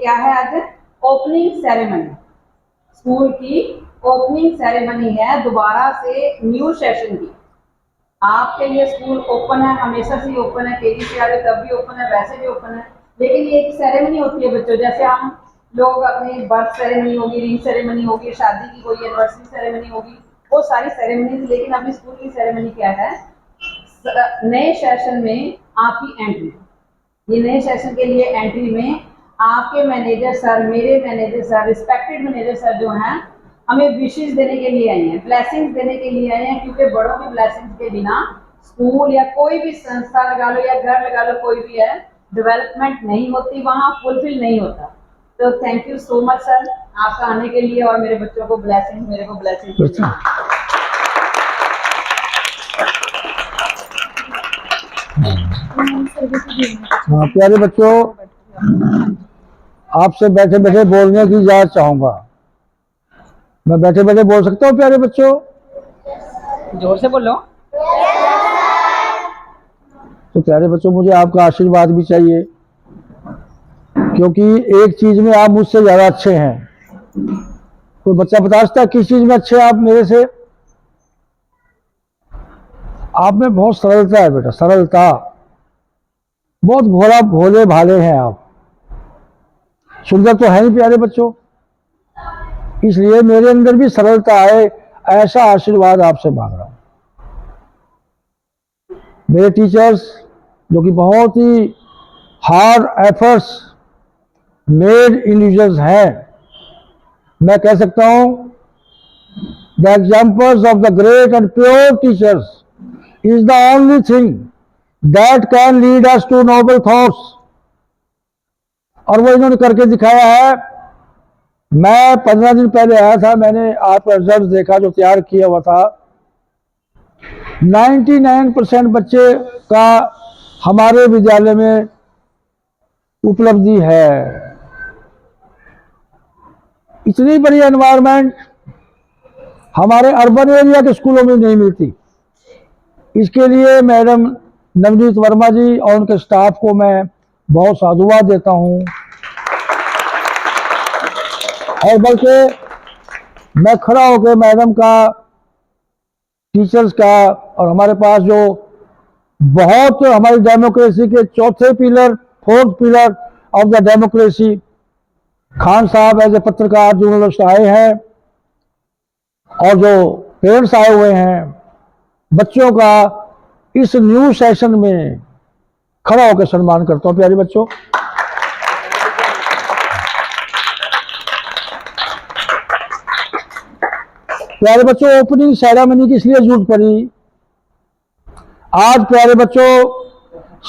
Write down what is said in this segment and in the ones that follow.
क्या है आज? Opening ceremony. स्कूल की ओपनिंग सेरेमनी है दोबारा से न्यू सेशन की। आपके लिए स्कूल ओपन है, हमेशा से ओपन है, केजी से आ रहे तब भी ओपन है, वैसे भी ओपन है। लेकिन ये एक सेरेमनी होती है बच्चों, जैसे हम लोग अपनी बर्थ सेरेमनी होगी, रिंग सेरेमनी होगी, शादी की कोई एनिवर्सरी सेरेमनी होगी, वो सारी सेरेमनी। लेकिन अभी स्कूल की सेरेमनी क्या है? नए सेशन में आपकी एंट्री। ये नए सेशन के लिए एंट्री में आपके मैनेजर सर, मेरे manager sir, respected manager sir जो हैं, हमें विशेष देने के लिए आए हैं, ब्लेसिंग्स देने के लिए आए हैं। क्योंकि बड़ों की ब्लेसिंग्स के बिना स्कूल या कोई भी संस्था लगा लो या घर लगा लो, कोई भी है, डेवलपमेंट नहीं होती, वहाँ फुलफिल नहीं होता। तो thank you so much sir आपका आने के लिए और मेरे बच्चों को ब्लेसिंग, मेरे को ब्लेसिंग। हाँ प्यारे बच्चों, आपसे बैठे बैठे बोलने की इजाजत चाहूंगा। मैं बैठे बैठे बोल सकता हूँ प्यारे बच्चों? जोर से बोलो। तो प्यारे बच्चों, मुझे आपका आशीर्वाद भी चाहिए, क्योंकि एक चीज में आप मुझसे ज्यादा अच्छे हैं। कोई बच्चा बता सकता है किस चीज में अच्छे आप मेरे से? आप में बहुत सरलता है बेटा, सरलता। बहुत भोला भोले भाले हैं आप। सुंदर तो है ही प्यारे बच्चों, इसलिए मेरे अंदर भी सरलता आए, ऐसा आशीर्वाद आपसे मांग रहा हूं। मेरे टीचर्स जो कि बहुत ही हार्ड एफर्ट्स मेड इंडिविजुअल्स हैं, मैं कह सकता हूं the examples of the great and pure teachers is the only thing that can lead us to noble thoughts. और वो इन्होंने करके दिखाया है। मैं 15 दिन पहले आया था, मैंने आपका रिजल्ट देखा जो तैयार किया हुआ था। 99% बच्चे का हमारे विद्यालय में उपलब्धि है। इतनी बड़ी एनवायरनमेंट हमारे अर्बन एरिया के स्कूलों में नहीं मिलती। इसके लिए मैडम नवनीत वर्मा जी और उनके स्टाफ को मैं बहुत साधुवाद देता हूं। और बल्कि मैं खड़ा होकर मैडम का, टीचर्स का, और हमारे पास जो बहुत हमारी डेमोक्रेसी के चौथे pillar, fourth pillar of the democracy, Khan साहब एज ए पत्रकार जर्नलिस्ट आए हैं, और जो पेरेंट्स आए हुए हैं, बच्चों का इस न्यू सेशन में खड़ा होकर सम्मान करता हूं। प्यारे बच्चों, प्यारे बच्चों, ओपनिंग सेरेमनी की इसलिए जरूरत पड़ी। आज प्यारे बच्चों,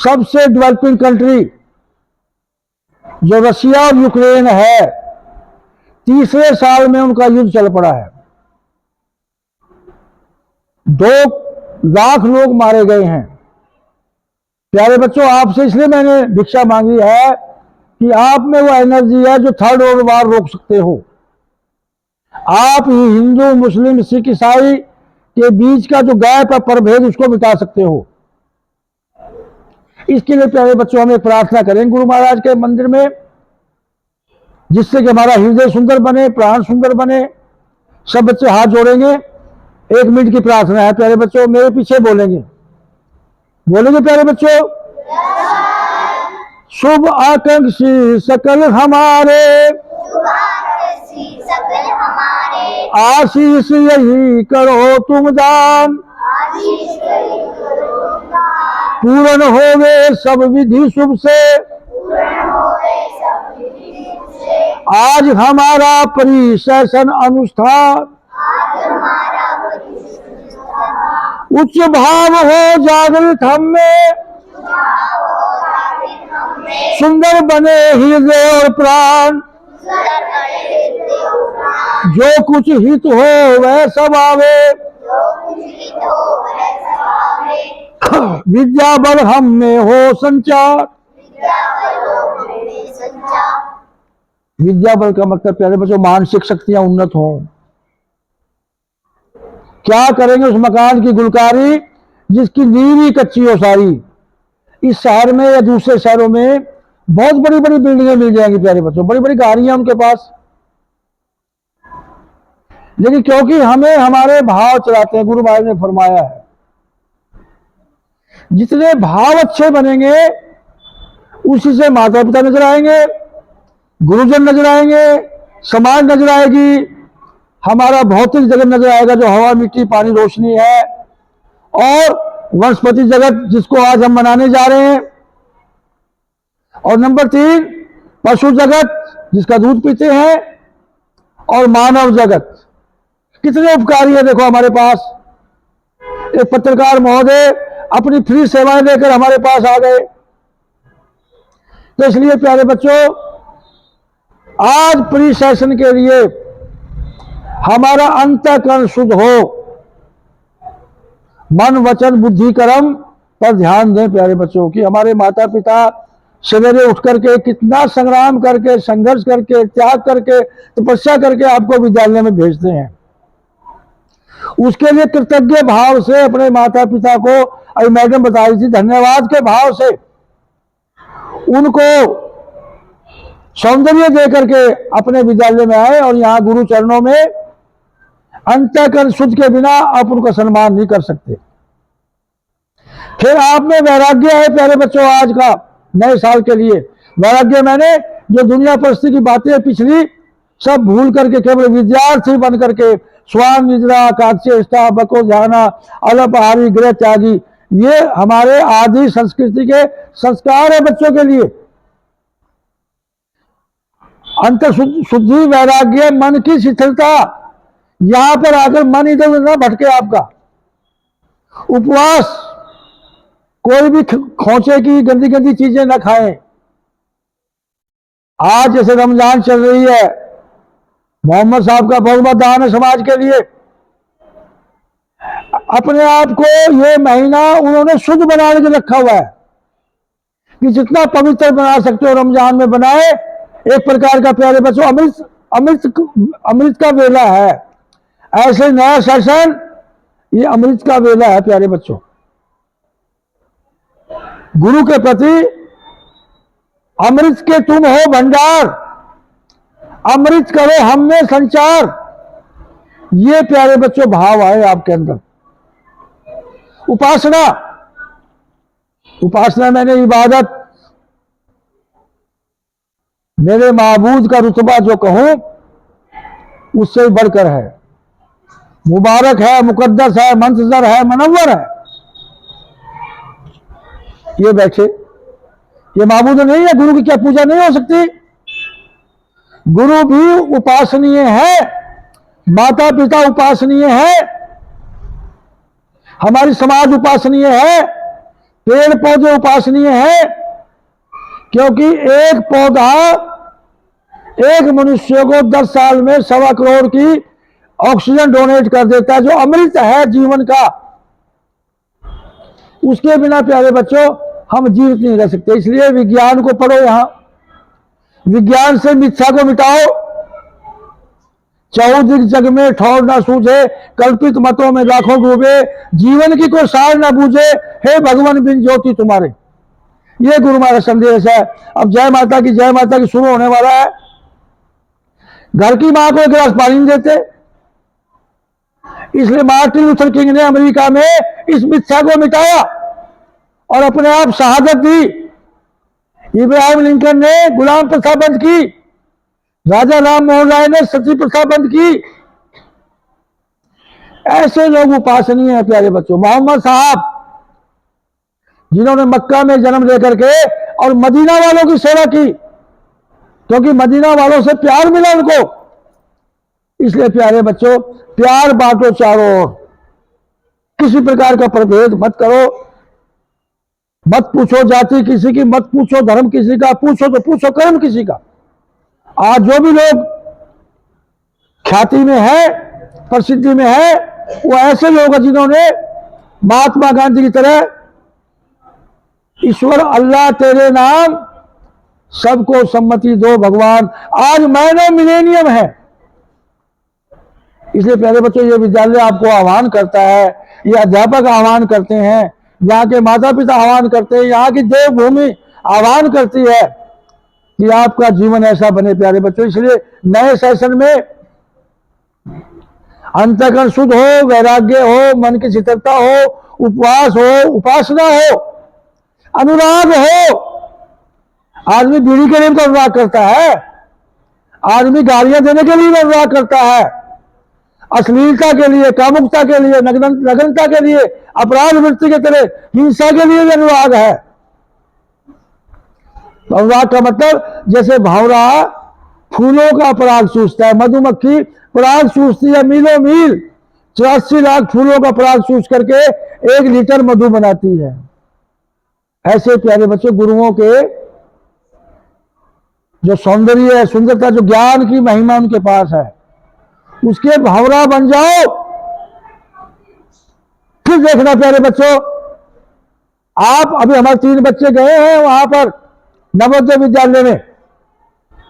सबसे डेवलपिंग कंट्री जो रशिया और यूक्रेन है, तीसरे साल में उनका युद्ध चल पड़ा है। 2 लाख लोग मारे गए हैं। प्यारे बच्चों, आपसे इसलिए मैंने भिक्षा मांगी है कि आप में वो एनर्जी है जो थर्ड वर्ल्ड वार रोक सकते हो। आप ही हिंदू, मुस्लिम, सिख, ईसाई के बीच का जो गैप है, परभेद, उसको मिटा सकते हो। इसके लिए प्यारे बच्चों हम एक प्रार्थना करेंगे गुरु महाराज के मंदिर में, जिससे कि हमारा हृदय सुंदर बने, प्राण सुंदर बने। सब बच्चे हाथ जोड़ेंगे, 1 मिनट की प्रार्थना है। प्यारे बच्चों मेरे पीछे बोलेंगे, बोलेंगे प्यारे बच्चों। शुभ आकांक्षी सकल हमारे, आशीष यही करो तुम दान, पूर्ण होवे सब विधि शुभ से, आज हमारा परिसेशन अनुष्ठान, उच्च भाव हो जागृत हम में, सुंदर बने हृदय और प्राण, जो कुछ हित हो वह सब आवे, विद्या बल हम में हो संचार। विद्या बल का मतलब प्यारे बच्चों मानसिक शक्तियां उन्नत हो। क्या करेंगे उस मकान की गुलकारी जिसकी नींव ही कच्ची हो सारी? इस शहर में या दूसरे शहरों में बहुत बड़ी बड़ी बिल्डिंगें मिल जाएंगी प्यारे बच्चों, बड़ी बड़ी गाड़ियां उनके पास। लेकिन क्योंकि हमें हमारे भाव चलाते हैं, गुरु महाराज ने फरमाया है जितने भाव अच्छे बनेंगे उसी से माता पिता नजर आएंगे, गुरुजन नजर आएंगे, समाज नजर आएगी, हमारा भौतिक जगत नजर आएगा जो हवा मिट्टी पानी रोशनी है, और वनस्पति जगत जिसको आज हम मनाने जा रहे हैं, और नंबर 3 पशु जगत जिसका दूध पीते हैं, और मानव जगत। कितने उपकारी है देखो हमारे पास। एक पत्रकार महोदय अपनी फ्री सेवाएं लेकर हमारे पास आ गए। तो इसलिए प्यारे बच्चों, आज प्री सेशन के लिए हमारा अंतःकरण शुद्ध हो, मन वचन बुद्धि कर्म पर ध्यान दें प्यारे बच्चों की। हमारे माता पिता सवेरे उठ करके कितना संग्राम करके, संघर्ष करके, त्याग करके, तपस्या करके आपको विद्यालय में भेजते हैं। उसके लिए कृतज्ञ भाव से अपने माता पिता को, अभी मैडम बता रही थी, धन्यवाद के भाव से उनको सौंदर्य दे करके अपने विद्यालय में आए, और यहाँ गुरु चरणों में अंतःकरण शुद्ध के बिना आप उनका सम्मान नहीं कर सकते। फिर आप में वैराग्य है प्यारे बच्चों, आज का नए साल के लिए वैराग्य मैंने जो दुनिया परिस्थिति की बातें पिछली सब भूल करके केवल विद्यार्थी बन करके स्वान निद्रा काक्षेष्टा बको ध्याना अलपहारी गृह त्यागी, ये हमारे आदि संस्कृति के संस्कार है बच्चों के लिए। अंत शुद्धि वैराग्य मन की शिथिलता, यहां पर आकर मन इधर उधर ना भटके आपका। उपवास, कोई भी खोचे की गंदी गंदी चीजें ना खाएं। आज जैसे रमजान चल रही है, मोहम्मद साहब का बहुत बड़ा दान है समाज के लिए। अपने आप को ये महीना उन्होंने शुद्ध बना के रखा हुआ है कि जितना पवित्र बना सकते हो रमजान में बनाए। एक प्रकार का प्यारे बच्चों अमृत अमृत अमृत का वेला है। ऐसे नया सेशन ये अमृत का वेला है प्यारे बच्चों। गुरु के प्रति अमृत के तुम हो भंडार, अमृत करो हम में संचार, ये प्यारे बच्चों भाव आए आपके अंदर। उपासना, उपासना मैंने इबादत, मेरे माबूद का रुतबा जो कहूं उससे बढ़कर है, मुबारक है, मुकद्दस है, मंतजर है, मनव्वर है। ये बैठे, ये माबूद नहीं है, गुरु की क्या पूजा नहीं हो सकती? गुरु भी उपासनीय है, माता पिता उपासनीय है, हमारी समाज उपासनीय है, पेड़ पौधे उपासनीय है। क्योंकि एक पौधा एक मनुष्य को 10 साल में 1.25 करोड़ की ऑक्सीजन डोनेट कर देता है, जो अमृत है जीवन का। उसके बिना प्यारे बच्चों हम जीवित नहीं रह सकते। इसलिए विज्ञान को पढ़ो, यहां विज्ञान से मिथ्या को मिटाओ। चौदिक जग में ठौर ना सूझे, कल्पित मतों में लाखों डूबे, जीवन की कोई सार ना बूझे, हे भगवान बिन ज्योति तुम्हारे। ये गुरु महाराज संदेश है। अब जय माता की, जय माता की शुरू होने वाला है। घर की मां को एक गिलास पानी नहीं देते, इसलिए मार्टिन लूथर किंग ने अमेरिका में इस मिथ्या को मिटाया और अपने आप शहादत दी। इब्राहिम लिंकन ने गुलाम प्रथा बंद की, राजा राम मोहन राय ने सती प्रथा बंद की। ऐसे लोग उपासनीय हैं प्यारे बच्चों। मोहम्मद साहब जिन्होंने मक्का में जन्म लेकर के और मदीना वालों की सेवा की, क्योंकि मदीना वालों से प्यार मिला उनको। इसलिए प्यारे बच्चों प्यार बांटो चारों ओर, किसी प्रकार का प्रभेद मत करो, मत पूछो जाति किसी की, मत पूछो धर्म किसी का, पूछो तो पूछो कर्म किसी का। आज जो भी लोग ख्याति में है, प्रसिद्धि में है, वो ऐसे लोग हैं जिन्होंने महात्मा गांधी की तरह ईश्वर अल्लाह तेरे नाम सबको सम्मति दो भगवान, आज मैनो मिलेनियम है। इसलिए प्यारे बच्चों ये विद्यालय आपको आह्वान करता है, ये अध्यापक आह्वान करते हैं, यहाँ के माता पिता आह्वान करते हैं, यहाँ की देवभूमि आह्वान करती है कि आपका जीवन ऐसा बने प्यारे बच्चों। इसलिए नए सेशन में अंतःकरण शुद्ध हो, वैराग्य हो, मन की शीतलता हो, उपवास हो, उपासना हो, अनुराग हो। आदमी बीड़ी के लिए तो अनुराग करता है, आदमी गालियां देने के लिए अनुराग करता है, अश्लीलता के लिए, कामुकता के लिए, नग्नता के लिए, अपराध वृत्ति के तरह हिंसा के लिए भी अनुराग है। तो अनुराग का मतलब जैसे भंवरा फूलों का पराग चूसता है, मधुमक्खी पराग चूसती है मीलों मील, 84 लाख फूलों का पराग चूस करके 1 लीटर मधु बनाती है। ऐसे प्यारे बच्चों गुरुओं के जो सौंदर्य है, सुंदरता, जो ज्ञान की महिमा उनके पास है, उसके भंवरा बन जाओ। फिर देखना प्यारे बच्चों, आप अभी हमारे 3 बच्चे गए हैं वहां पर नवोदय विद्यालय में,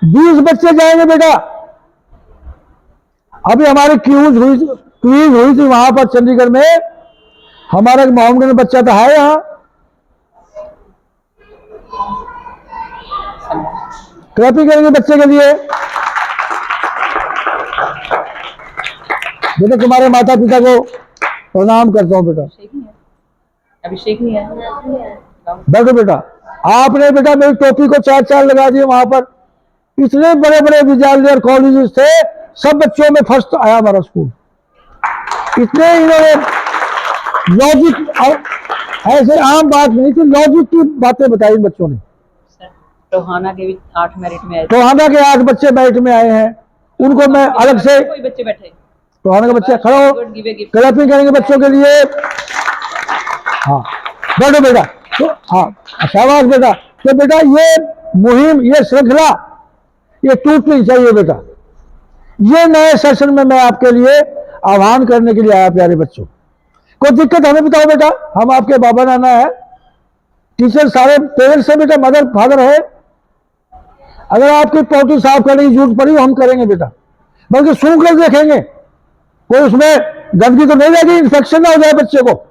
20 बच्चे जाएंगे बेटा। अभी हमारी क्वीज हुई थी वहां पर चंडीगढ़ में, हमारा एक मोहम्मद बच्चा तो है यहाँ, क्लैपिंग करेंगे बच्चे के लिए। बेटा तुम्हारे माता पिता को प्रणाम करता हूँ बेटा। अभिषेक नहीं है। बैठो बेटा। आपने बेटा मेरी टोपी को 4 लगा दिए वहां पर। इतने बड़े बड़े विद्यालय और कॉलेजेस थे, सब बच्चों में फर्स्ट आया हमारा स्कूल। इतने इन्होंने लॉजिक, ऐसे आम बात नहीं थी, लॉजिक की बातें बताई इन बच्चों ने। टोहाना के भी 8 मेरिट में आए। टोहाना के 8 बच्चे मेरिट में आए हैं, उनको मैं अलग से। कोई बच्चे बैठे, टोहाना के बच्चे खड़े हो, क्लैपिंग करेंगे बच्चों के लिए। हाँ बैठो बेटा। तो हाँ शाबाश बेटा। तो बेटा ये मुहिम, ये श्रृंखला, ये टूटनी चाहिए बेटा। ये नए सेशन में मैं आपके लिए आह्वान करने के लिए आया प्यारे बच्चों। कोई दिक्कत हमें बताओ बेटा, हम आपके बाबा नाना है, टीचर सारे पेरेंट्स है बेटा, मदर फादर है। अगर आपकी पोटी साफ करने की जरूरत पड़ी हम करेंगे बेटा, बल्कि सूंघ कर देखेंगे कोई उसमें गंदगी तो नहीं रहेगी, इन्फेक्शन ना हो जाए बच्चे को।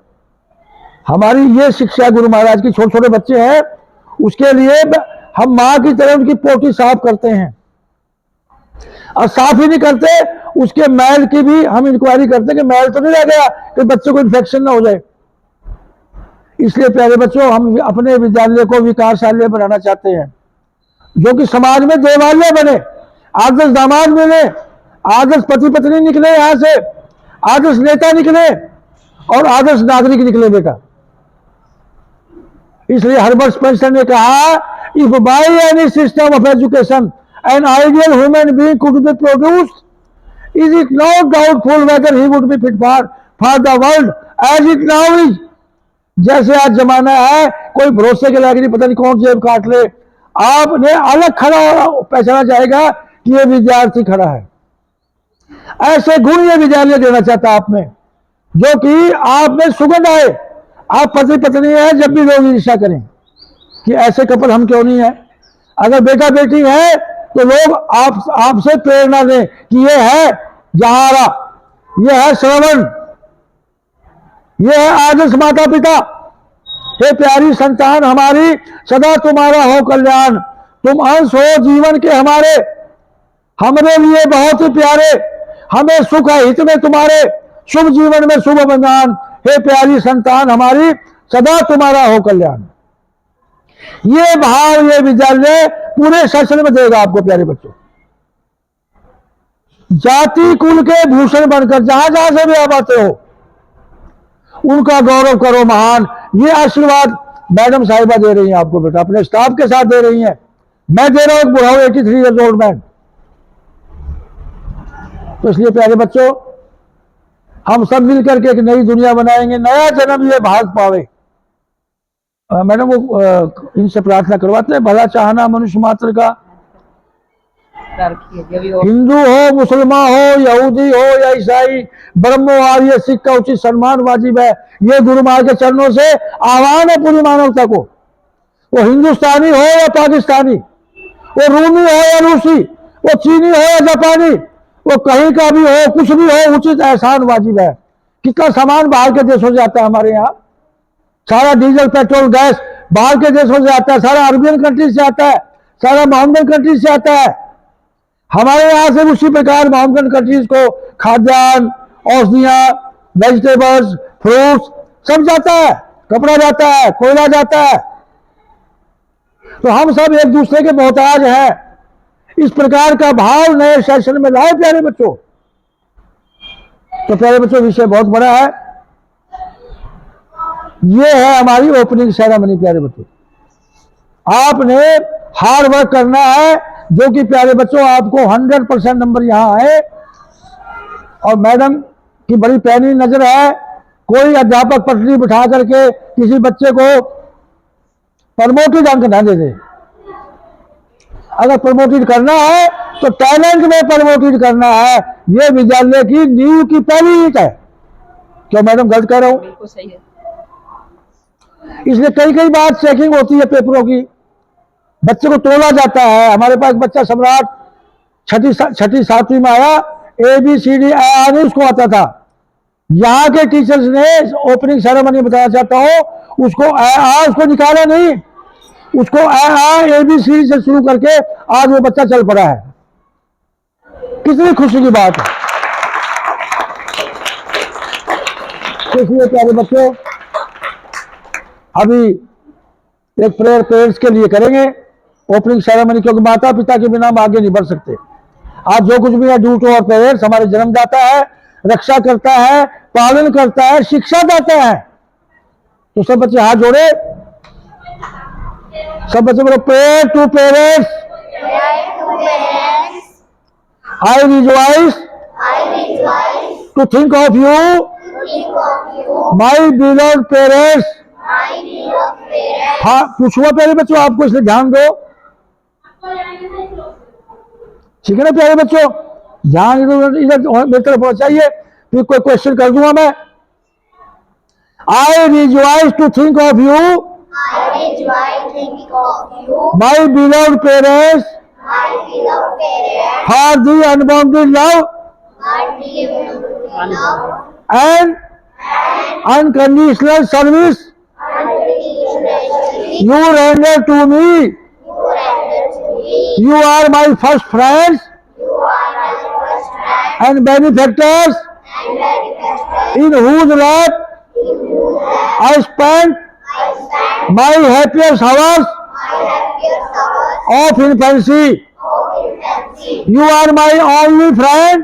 हमारी ये शिक्षा गुरु महाराज की, छोटे छोटे बच्चे हैं उसके लिए हम मां की तरह उनकी पोटी साफ करते हैं, और साफ ही नहीं करते उसके मैल की भी हम इंक्वायरी करते हैं कि मैल तो नहीं रह गया, कि बच्चों को इन्फेक्शन ना हो जाए। इसलिए प्यारे बच्चों हम अपने विद्यालय को विकासालय बनाना चाहते हैं, जो कि समाज में देवालय बने, आदर्श दामाद मिले, आदर्श पति पत्नी निकले, यहां से आदर्श नेता निकले और आदर्श नागरिक निकले बेटा। इसलिए हर्बर्ट स्पेंसर ने कहा, if by any system of education an ideal human being could be produced, is it not doubtful whether he would be fit for the world as it now is. जैसे आज जमाना है, कोई भरोसे के लायक नहीं, पता नहीं कौन जेब काट ले, आपने अलग खड़ा पहचाना जाएगा कि ये विद्यार्थी खड़ा है। ऐसे गुण ये विद्यालय देना चाहता आप में, जो कि आप में सुगंध आए। आप पति पत्नी है, जब भी लोग ईर्ष्या करें कि ऐसे कपल हम क्यों नहीं है। अगर बेटा बेटी है तो लोग आपसे प्रेरणा दें कि ये है जहारा, ये है श्रवण, ये है आदर्श माता पिता। हे प्यारी संतान हमारी, सदा तुम्हारा हो कल्याण, तुम अंश हो जीवन के हमारे, हमरे लिए बहुत ही प्यारे, हमें सुख है हित में तुम्हारे, शुभ जीवन में शुभ बंदान। हे प्यारी संतान हमारी, सदा तुम्हारा हो कल्याण। ये भाव ये विद्यालय पूरे सेशन में देगा आपको प्यारे बच्चों। जाति कुल के भूषण बनकर जहां जहां से भी आप आते हो उनका गौरव करो महान। ये आशीर्वाद मैडम साहिबा दे रही हैं आपको बेटा, अपने स्टाफ के साथ दे रही हैं। मैं दे रहा हूं, बुढ़ा हूं, 83 ईयर्स ओल्ड मैन। तो इसलिए प्यारे बच्चों हम सब मिलकर के एक नई दुनिया बनाएंगे, नया जन्म ये भारत पावे। मैडम वो इनसे प्रार्थना करवाते हैं, भला चाहना मनुष्य मात्र का, हिंदू हो, मुसलमान हो, यहूदी हो या ईसाई, ब्रह्मो आर्य सिख का उचित सम्मान वाजिब है। ये गुरु महाराज के चरणों से आह्वान है पूरी मानवता को। वो हिंदुस्तानी हो या पाकिस्तानी, वो रूमी हो या रूसी, वो चीनी हो या जापानी, वो कहीं का भी हो, कुछ भी हो, उचित एहसान वाजिब है। कितना सामान बाहर के देशों से आता है हमारे यहाँ, सारा डीजल पेट्रोल गैस बाहर के देशों से आता है, सारा अरबियन कंट्री से आता है, सारा मोहम्मदन कंट्रीज से आता है। हमारे यहाँ से उसी प्रकार मोहम्मदन कंट्रीज को खाद्यान्न, औषधियां, वेजिटेबल्स, फ्रूट्स सब जाता है, कपड़ा जाता है, कोयला जाता है। तो हम सब एक दूसरे के मोहताज हैं। इस प्रकार का भाव नए सेशन में लाए प्यारे बच्चों। तो प्यारे बच्चों, विषय बहुत बड़ा है। ये है हमारी ओपनिंग सेरेमनी। प्यारे बच्चों, आपने हार्ड वर्क करना है, जो कि प्यारे बच्चों आपको 100% नंबर यहां आए। और मैडम की बड़ी पैनी नजर है, कोई अध्यापक पटरी बिठा करके किसी बच्चे को प्रमोटेड अंक ना दे दे। अगर प्रमोटेड करना है तो टैलेंट में प्रमोटेड करना है। ये विद्यालय की नींव की पहली ईंट है। क्यों मैडम, गलत कह रहा हूं? बिल्कुल सही है। इसलिए कई कई बार चेकिंग होती है पेपरों की, बच्चे को तोला जाता है। हमारे पास बच्चा सम्राट छठी सातवीं में आया, ABCD नहीं उसको आता था। यहाँ के टीचर्स ने ओपनिंग सेरेमनी बताना चाहता हूं, उसको उसको निकाला नहीं, उसको ABCD से शुरू करके आज वो बच्चा चल पड़ा है। कितनी खुशी की बात है। तो इसलिए प्यारे बच्चों, अभी एक प्रेयर पेरेंट्स के लिए करेंगे ओपनिंग सेरेमनी, क्योंकि माता पिता के बिना हम आगे नहीं बढ़ सकते। आज जो कुछ भी है, ड्यू टू आवर पेरेंट्स, हमारे जन्मदाता है, रक्षा करता है, पालन करता है, शिक्षा देता है। तो सब बच्चे हाथ जोड़े, सब बच्चे बोलो, prayer to parents, I rejoice to think of you, my beloved parents. हाँ, पूछूंगा प्यारे बच्चों आपको, इसलिए ध्यान दो, ठीक है ना प्यारे बच्चों? ध्यान इधर मेरी तरफ होना चाहिए। फिर कोई क्वेश्चन कर दूंगा मैं। I rejoice to think of you, my beloved parents, for the unbounded love and unconditional service you render to me. You are my first friends and benefactors, in whose lap I spent my happiest hours of infancy. You are my only friend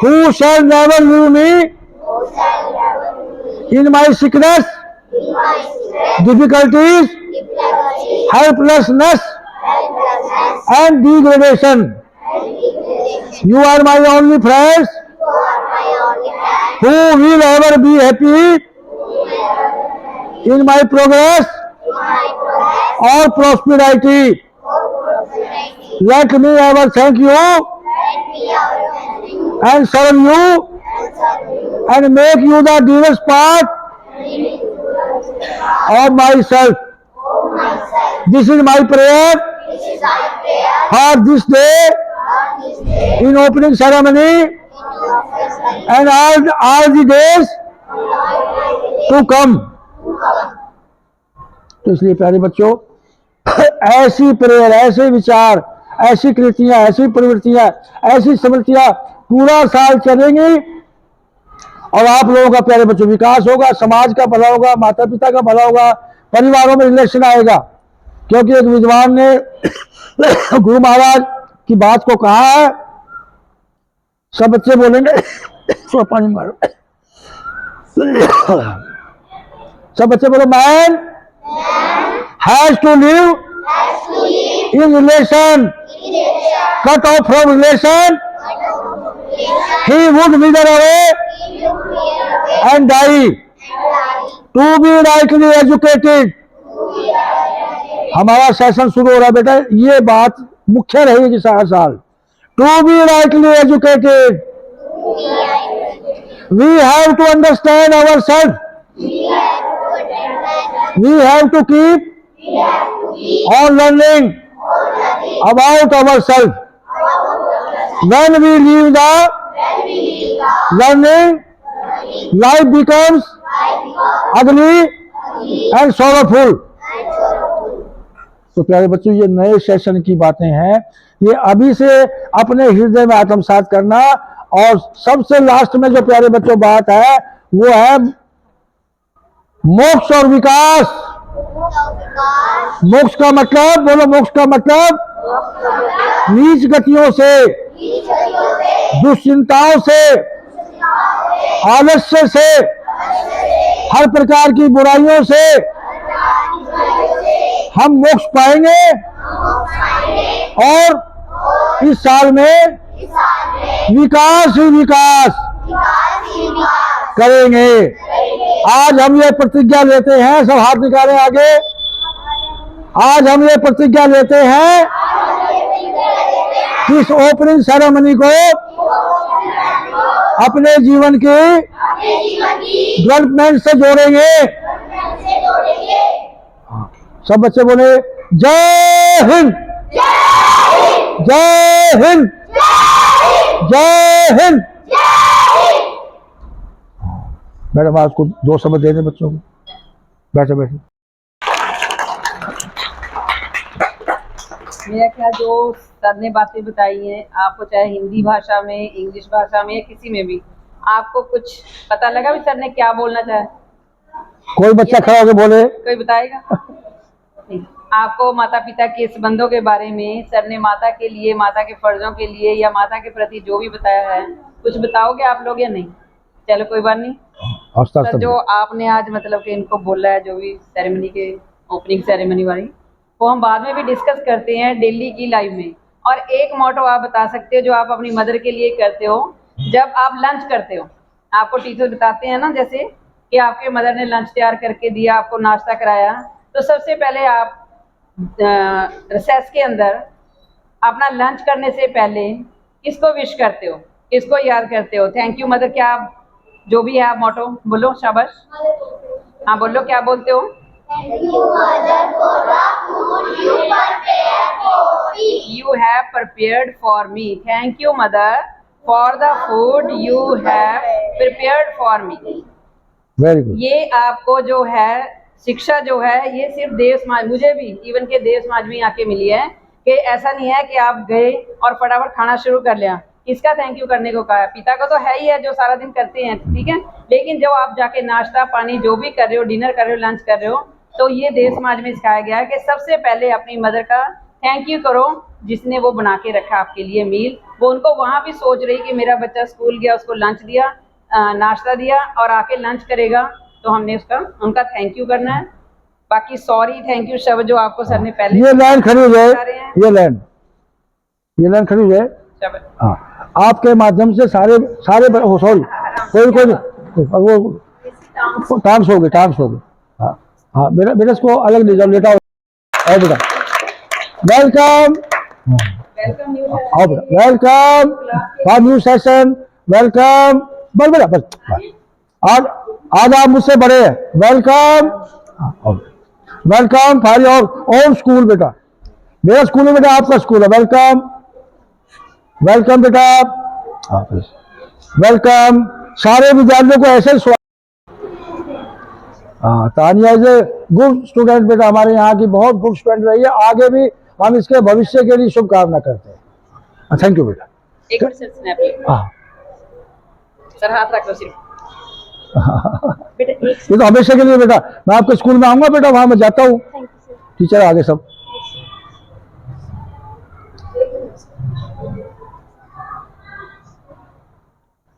who shall never leave me in my sickness, difficulties, helplessness and degradation. You are my only friends who will ever be happy in my progress or prosperity. Let me ever thank you and serve you and make you the dearest part of myself. This is my prayer for this day in opening ceremony and all the days to come. तो इसलिए प्यारे बच्चों, ऐसी prayer, ऐसे विचार, ऐसी कृतियां, ऐसी प्रवृत्तियां, ऐसी स्मृतियां पूरा साल चलेंगी और आप लोगों का प्यारे बच्चों विकास होगा, समाज का भला होगा, माता पिता का भला होगा, परिवारों में रिलेशन आएगा। क्योंकि एक विद्वान ने गुरु महाराज की बात को कहा है, सब बच्चे बोलेंगे तो पानी मारो, सब बच्चे बोलो, man has to live in relation, cut off from relation he would wither away and die. To be rightly educated. हमारा सेशन शुरू हो रहा है बेटा, ये बात मुख्य रहेगी सारा साल। To be rightly educated, we have to understand ourselves. We have to keep on learning about ourselves. When we leave the learning, life becomes ugly and sorrowful. तो प्यारे बच्चों, ये नए सेशन की बातें हैं, ये अभी से अपने हृदय में आत्मसात करना। और सबसे लास्ट में जो प्यारे बच्चों बात है वो है मोक्ष और विकास। मोक्ष का मतलब, बोलो, मोक्ष का मतलब नीच गतियों से, दुश्चिंताओं से, आलस्य से, हर प्रकार की बुराइयों से हम मोक्ष पाएंगे। और इस साल में विकास ही विकास करेंगे। आज हम ये प्रतिज्ञा लेते हैं, सब हाथ निकालें आगे। आज हम ये प्रतिज्ञा लेते हैं कि इस ओपनिंग सेरेमनी को अपने जीवन की डेवलपमेंट से जोड़ेंगे। सब बच्चे बोले जय हिंद, जय हिंद, जय हिंद। मैडम आज को 2 शब्द दे दें बच्चों को। बैठे बैठे। मेरा ख्याल जो सर ने बातें बताई हैं, आपको चाहे हिंदी भाषा में, इंग्लिश भाषा में या किसी में भी, आपको कुछ पता लगा भी सर ने क्या बोलना चाहा? कोई बच्चा खड़ा होकर बोले। कोई बताएगा? नहीं। आपको माता पिता के संबंधों के बारे में सर ने माता के लिए, माता के फर्जों के लिए या माता के प्रति जो भी बताया है, कुछ बताओगे आप लोग या नहीं? चलो कोई बात नहीं। सर जो आपने आज मतलब कि इनको बोला है, जो भी सेरेमनी के ओपनिंग सेरेमनी वाली, वो हम बाद में भी डिस्कस करते हैं डेली की लाइफ में। और एक मोटो आप बता सकते हो जो आप अपनी मदर के लिए करते हो जब आप लंच करते हो। आपको टीचर बताते हैं ना, जैसे कि आपके मदर ने लंच तैयार करके दिया, आपको नाश्ता कराया, तो सबसे पहले आप रिसेस के अंदर अपना लंच करने से पहले किसको विश करते हो, किसको याद करते हो? थैंक यू मदर, क्या आप जो भी है आप मोटो बोलो, शाबाश। हाँ बोलो, क्या बोलते हो? Thank you, mother, for the food you prepared for me. You have prepared for me. Thank you, mother, for the food you have prepared for me. Very good. ये आपको जो है शिक्षा जो है, ये सिर्फ देव समाज, मुझे भी इवन के देव समाज में आके मिली है कि ऐसा नहीं है कि आप गए और फटाफट खाना शुरू कर लिया। इसका थैंक यू करने को कहा, पिता को तो है ही है जो सारा दिन करते हैं, ठीक है, लेकिन जब आप जाके नाश्ता पानी जो भी कर रहे हो, डिनर कर रहे हो, लंच कर रहे हो, तो ये देव समाज में सिखाया गया है कि सबसे पहले अपनी मदर का थैंक यू करो, जिसने वो बना के रखा आपके लिए मील। वो उनको वहाँ भी सोच रही कि मेरा बच्चा स्कूल गया, उसको लंच दिया, नाश्ता दिया और आके लंच करेगा, तो हमने उनका थैंक यू करना है। बाकी सॉरी, थैंक यू शब्द जो आपको सर ने पहले ये लाइन खड़ी हो जाए, ये लाइन खड़ी हो जाए। हाँ, आपके माध्यम से सारे सॉरी, कोई वो टांग्स हो गए। हाँ हाँ, मेरे इसको अलग ले जाओ, लेटा हो बेटा। Welcome, welcome for new session, welcome. बस बेटा बस, आज आप मुझसे बड़े हैं। Welcome, welcome for your own school बेटा। मेरा स्कूल है बेटा, आपका स्कूल है। वेलकम, वेलकम बेटा, वेलकम। सारे विद्यार्थियों को ऐसे Tania is a good student बेटा, हमारे यहाँ की बहुत गुड स्टूडेंट रही है, आगे भी हम इसके भविष्य के लिए शुभकामना करते हैं। थैंक यू बेटा। एक मिनट सर, स्नैप ले। सर हाथ रख लो सिर्फ। बेटा ये तो हमेशा के लिए बेटा, मैं आपके स्कूल में आऊंगा बेटा, वहां मैं जाता हूँ। टीचर आगे सब।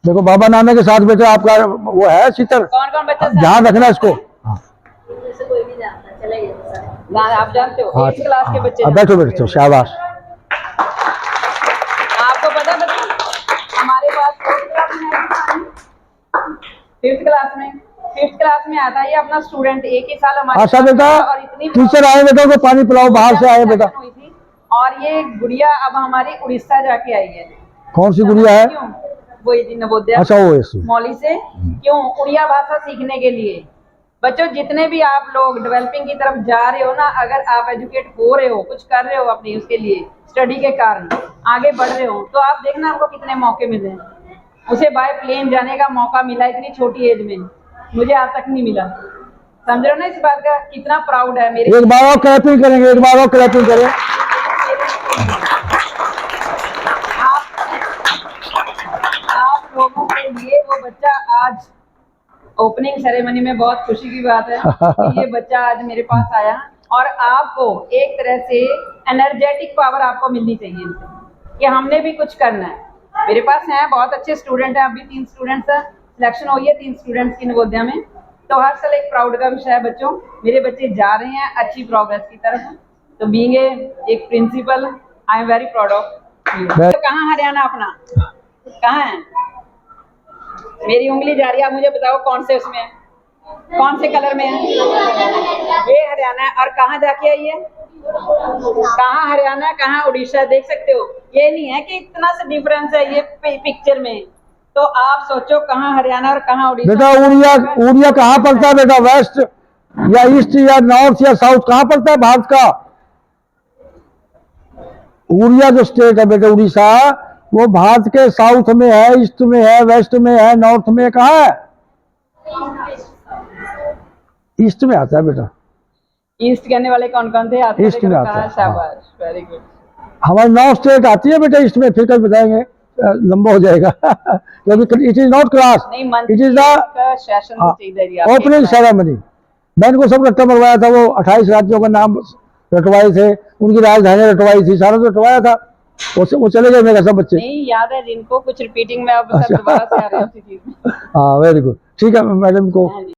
देखो बाबा नाना के साथ बेटा आपका वो है शीतल, कौन बच्चा ध्यान रखना इसको। कोई भी जानता चलेगा सर। ना आप जानते हो, 8th क्लास के बच्चे बैठो बैठो, शाबाश। आपको पता हमारे पास 5th क्लास में आता है अपना स्टूडेंट, एक ही साल हमारे अच्छा बेटा, और इतनी टीचर आए बेटा को पानी पिलाओ, बाहर से आए बेटा। हुई थी। और ये गुड़िया अब हमारी उड़ीसा जाके आई है। कौन सी गुड़िया है? क्यों? वो जी नवोदय, अच्छा वो ऐसी मौली से। क्यों? उड़िया भाषा सीखने के लिए। बच्चों जितने भी आप लोग डेवलपिंग की तरफ जा रहे हो ना, अगर आप एजुकेट हो रहे हो, कुछ कर रहे हो अपनी उसके लिए स्टडी के कारण आगे बढ़ रहे हो, तो आप देखना आपको कितने मौके मिले हैं। उसे बाय प्लेन जाने का मौका मिला इतनी छोटी एज में, मुझे आज तक नहीं मिला। समझ रहे हो ना इस बात का कितना प्राउड है मेरे एक बार और क्लैपिंग करेंगे, एक बार और क्लैपिंग करें। आप लोगों के लिए वो बच्चा आज ओपनिंग सेरेमनी में बहुत खुशी की बात है कि ये बच्चा आज मेरे पास आया और आपको एक तरह से एनर्जेटिक पावर आपको मिलनी चाहिए इनसे कि हमने भी कुछ करना है। मेरे पास हैं बहुत अच्छे स्टूडेंट हैं, अभी 3 स्टूडेंट्स सिलेक्शन हुई है 3 स्टूडेंट्स की नवोदया में, तो हर साल एक प्राउड का विषय है बच्चों, मेरे बच्चे जा रहे हैं अच्छी प्रोग्रेस की तरफ। तो बीइंग एक principal I am very proud of you. तो कहाँ हरियाणा अपना, कहाँ है? मेरी उंगली जा रही है, आप मुझे बताओ कौन से उसमें है, कौन से कलर में है? ये हरियाणा है। और कहाँ जाके आई है? कहाँ हरियाणा, कहाँ उड़ीसा? देख सकते हो, ये नहीं है कि इतना सा डिफरेंस है ये पिक्चर में, तो आप सोचो कहाँ हरियाणा और कहाँ उड़ीसा। बेटा उड़िया कहाँ पड़ता है बेटा? वेस्ट या ईस्ट या नॉर्थ या साउथ कहाँ पड़ता है भारत का? उड़िया जो स्टेट है बेटा उड़ीसा, वो भारत के साउथ में है, ईस्ट में है, वेस्ट में है, नॉर्थ में कहाँ है? ईस्ट में आता है बेटा। ईस्ट कहने वाले कौन कौन थे? हाथ ईस्ट में आता है, शाबाश, वेरी गुड। हमारी 9 स्टेट आती है बेटा ईस्ट में, फिर कल बताएंगे, लंबा हो जाएगा क्योंकि इट इज नॉट क्लास, नहीं इट इज द सेशन चाहिए ओपनिंग सेरेमनी। मैंने को सब रट्टा मरवाया था, वो 28 राज्यों का नाम रटवाए थे, उनकी राजधानी रटवाई थी, सारा तो रटवाया था, वो चले गए मेरे सब बच्चे। नहीं याद है जिनको, कुछ रिपीटिंग में अब सब दोबारा से आ रहे हैं उसी चीज में। हाँ वेरी गुड, ठीक है मैडम को